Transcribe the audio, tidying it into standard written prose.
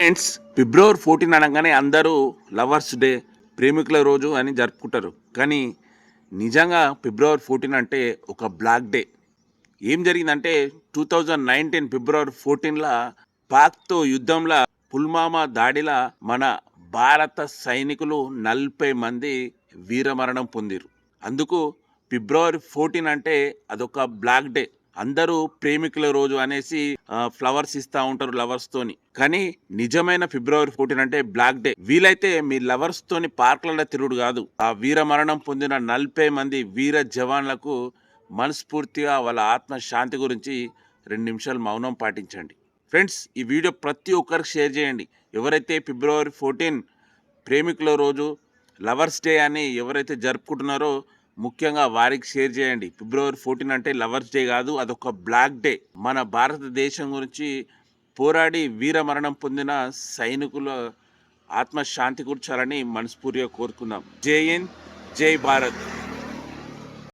Friends, ఫిబ్రవరి 14 అనగానే అందరూ lovers day, ప్రేమికుల రోజు అని జరుపుకుంటారు. కానీ నిజంగా ఫిబ్రవరి 14 అంటే ఒక బ్లాక్ డే. ఏం జరిగిందంటే 2019 ఫిబ్రవరి 14లా పాక్తో యుద్ధంలో పుల్వామా దాడిలా మన భారత సైనికులు 40 మంది వీరమరణం పొందిరు. అందుకు ఫిబ్రవరి 14 అంటే అదొక బ్లాక్ డే. అందరూ ప్రేమికుల రోజు అనేసి ఫ్లవర్స్ ఇస్తా ఉంటారు లవర్స్ తోని. కానీ నిజమైన ఫిబ్రవరి 14 అంటే బ్లాక్ డే. వీలైతే మీ లవర్స్ తోని పార్కులలో తిరుగుడు కాదు, ఆ వీర మరణం పొందిన 40 మంది వీర జవాన్లకు మనస్ఫూర్తిగా వాళ్ళ ఆత్మ శాంతి గురించి 2 నిమిషాలు మౌనం పాటించండి. ఫ్రెండ్స్, ఈ వీడియో ప్రతి ఒక్కరికి షేర్ చేయండి. ఎవరైతే ఫిబ్రవరి 14 ప్రేమికుల రోజు, లవర్స్ డే అని ఎవరైతే జరుపుకుంటున్నారో ముఖ్యంగా వారికి షేర్ చేయండి. ఫిబ్రవరి 14 అంటే లవర్స్ డే కాదు, అదొక బ్లాక్ డే. మన భారతదేశం గురించి పోరాడి వీరమరణం పొందిన సైనికుల ఆత్మశాంతి కూర్చాలని మనస్ఫూర్తిగా కోరుకుందాం. జై హింద్, జై భారత్.